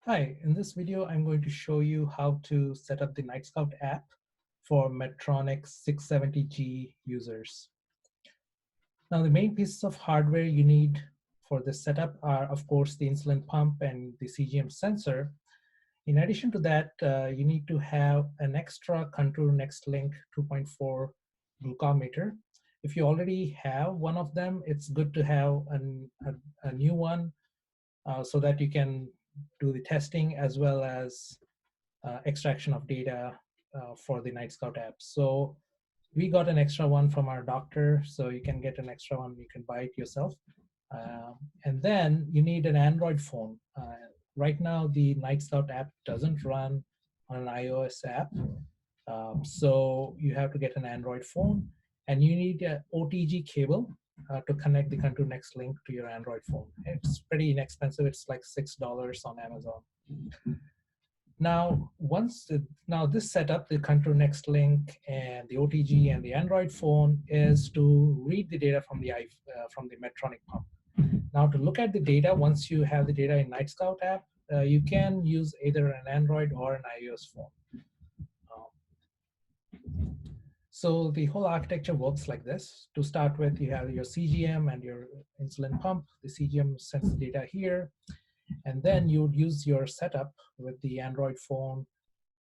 Hi, in this video, I'm going to show you how to set up the Nightscout app for Medtronic 670G users. Now, the main pieces of hardware you need for this setup are, of course, the insulin pump and the CGM sensor. In addition to that, you need to have an extra Contour Next Link 2.4 glucometer. If you already have one of them, it's good to have a new one so that you can do the testing as well as extraction of data for the Nightscout app. So we got an extra one from our doctor, so you can get an extra one, you can buy it yourself. And then you need an Android phone. Right now, the Nightscout app doesn't run on an iOS app, so you have to get an Android phone, and you need an OTG cable to connect the Contour Next Link to your Android phone. It's pretty inexpensive. It's like $6 on Amazon. Now, now this setup, the Contour Next Link and the OTG and the Android phone is to read the data from the Medtronic pump. Now, to look at the data, once you have the data in Nightscout app, you can use either an Android or an iOS phone. So the whole architecture works like this. To start with, you have your CGM and your insulin pump. The CGM sends the data here. And then you would use your setup with the Android phone,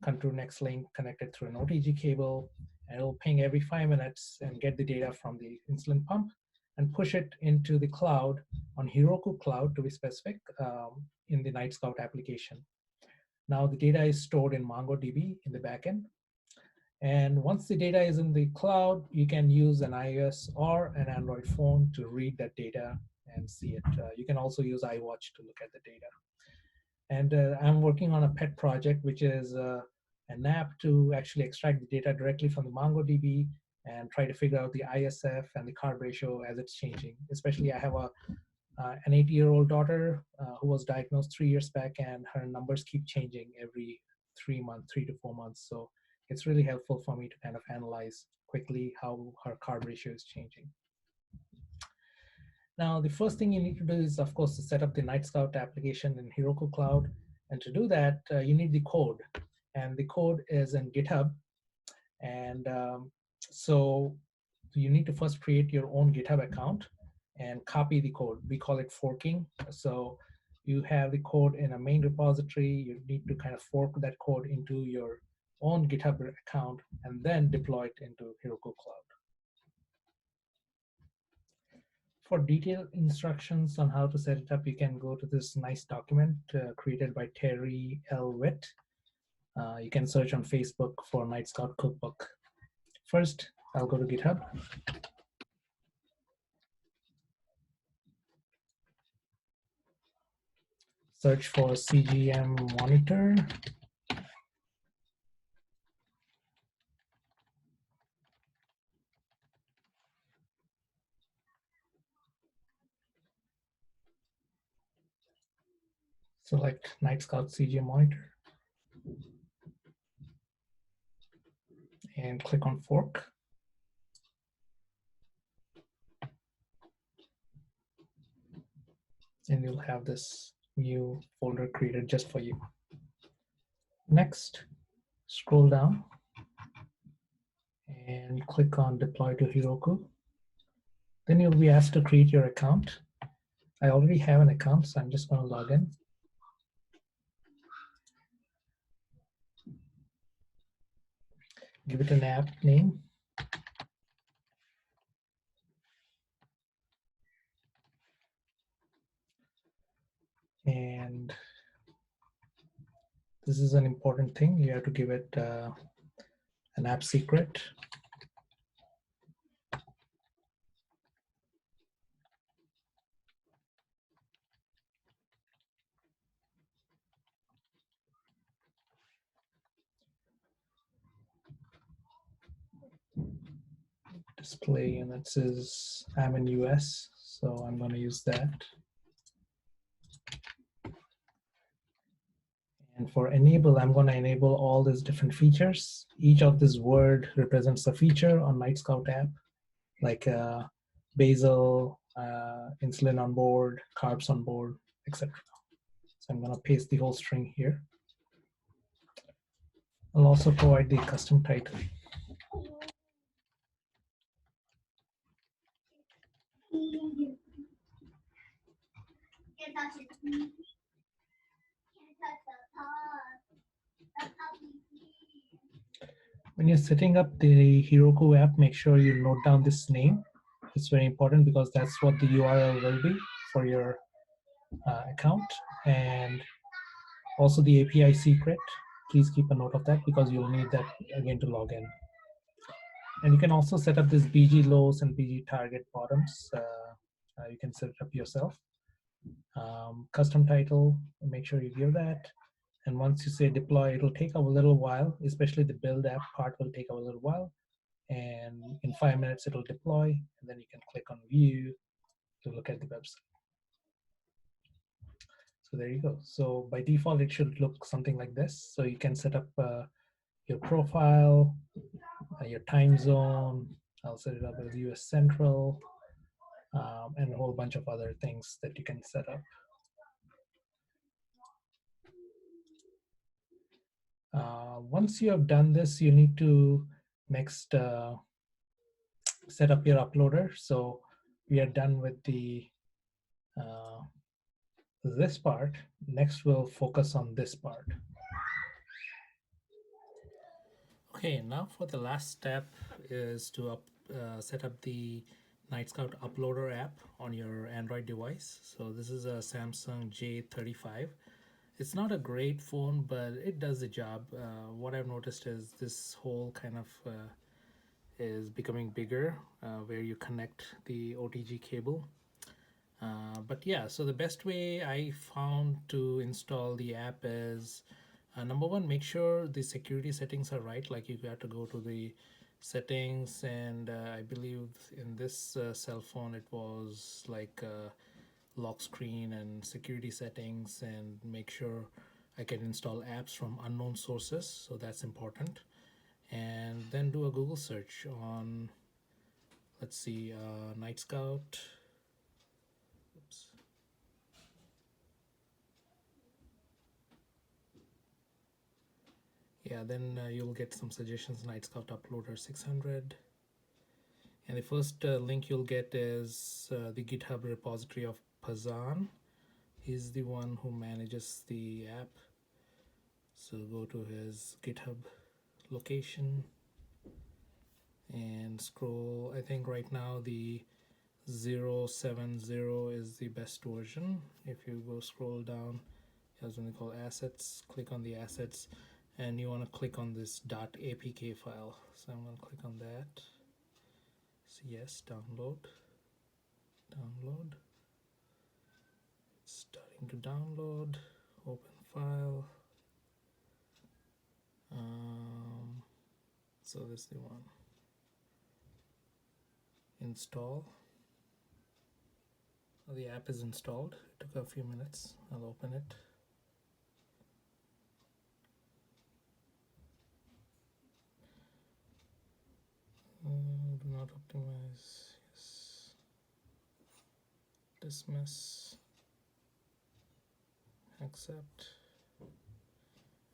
Contour Next Link connected through an OTG cable, and it'll ping every 5 minutes and get the data from the insulin pump and push it into the cloud on Heroku Cloud, to be specific, in the Nightscout application. Now the data is stored in MongoDB in the backend. And once the data is in the cloud, you can use an iOS or an Android phone to read that data and see it. You can also use iWatch to look at the data. And I'm working on a pet project, which is an app to actually extract the data directly from the MongoDB and try to figure out the ISF and the carb ratio as it's changing. Especially, I have an 8-year-old daughter who was diagnosed 3 years back, and her numbers keep changing every 3 months, 3 to 4 months. So it's really helpful for me to kind of analyze quickly how her carb ratio is changing. Now, the first thing you need to do is, of course, to set up the Nightscout application in Heroku Cloud. And to do that, you need the code. And the code is in GitHub. And so you need to first create your own GitHub account and copy the code. We call it forking. So you have the code in a main repository. You need to kind of fork that code into your own GitHub account and then deploy it into Heroku Cloud. For detailed instructions on how to set it up, you can go to this nice document created by Terry L. Witt. You can search on Facebook for Nightscout Cookbook. First, I'll go to GitHub. Search for CGM monitor. Select Nightscout CGM monitor. And click on fork. And you'll have this new folder created just for you. Next, scroll down and click on Deploy to Heroku. Then you'll be asked to create your account. I already have an account, so I'm just going to log in. Give it an app name. And this is an important thing. You have to give it an app secret. Display units is I'm in US, so I'm going to use that. And for enable, I'm going to enable all these different features. Each of this word represents a feature on Nightscout app, like basal, insulin on board, carbs on board, etc. So I'm going to paste the whole string here. I'll also provide the custom title. When you're setting up the Heroku app, make sure you note down this name. It's very important because that's what the URL will be for your account. And also the API secret. Please keep a note of that because you'll need that again to log in. And you can also set up this BG lows and BG target bottoms. You can set it up yourself. Custom title, make sure you give that. And once you say deploy, it'll take a little while, especially the build app part will take a little while. And in 5 minutes, it'll deploy. And then you can click on view to look at the website. So there you go. So by default, it should look something like this. So you can set up your profile, your time zone. I'll set it up as US Central, and a whole bunch of other things that you can set up. Once you have done this, you need to next set up your uploader. So we are done with the this part. Next, we'll focus on this part. Okay, now for the last step is to set up the Nightscout uploader app on your Android device. So this is a Samsung J35. It's not a great phone, but it does the job. What I've noticed is this whole kind of is becoming bigger where you connect the OTG cable. But yeah, so the best way I found to install the app is number one, make sure the security settings are right. Like you got to go to the settings, and I believe in this cell phone it was like lock screen and security settings, and make sure I can install apps from unknown sources. So that's important. And then do a Google search on, let's see, Nightscout. Oops. Yeah, then you'll get some suggestions. Nightscout Uploader 600. And the first link you'll get is the GitHub repository of Pazan. He's the one who manages the app. So go to his GitHub location and scroll. I think right now the 070 is the best version. If you go scroll down, there's something called assets. Click on the assets, and you want to click on this .apk file. So I'm going to click on that. So yes, download. It's starting to download. Open file. So this is the one. Install. Well, the app is installed. It took a few minutes. I'll open it. Do not optimize. Yes. Dismiss. Accept.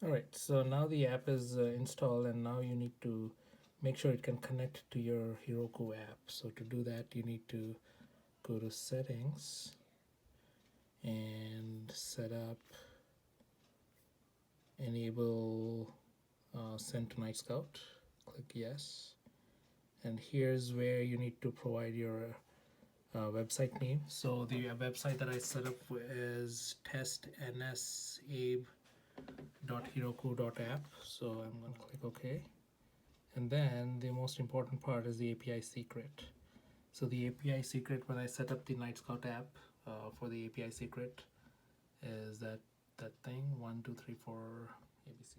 All right, so now the app is installed, and now you need to make sure it can connect to your Heroku app. So to do that, you need to go to settings and set up enable send to Nightscout. Click yes, and here's where you need to provide your website name. So the website that I set up is testnsabe.heroku.app. So I'm going to click OK. And then the most important part is the API secret. So the API secret, when I set up the Nightscout app for the API secret, is that thing 1 2 3 4 ABC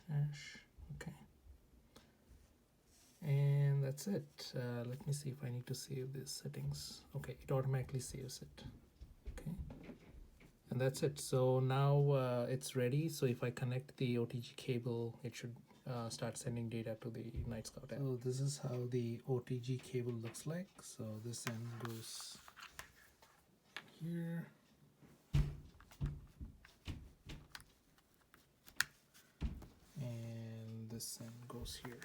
hash. Okay. And that's it. Let me see if I need to save these settings. Okay, it automatically saves it. Okay, and that's it. So now it's ready. So if I connect the OTG cable, it should start sending data to the Nightscout app. So this is how the OTG cable looks like. So this end goes this and goes here.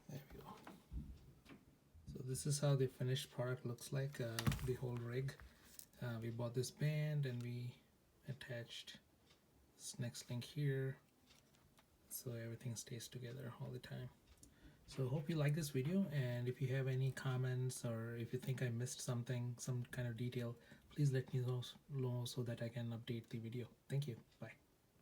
There we go. So this is how the finished product looks like, the whole rig. We bought this band and we attached this next link here so everything stays together all the time. So hope you like this video, and if you have any comments or if you think I missed something, some kind of detail, please let me know so that I can update the video. Thank you. Bye.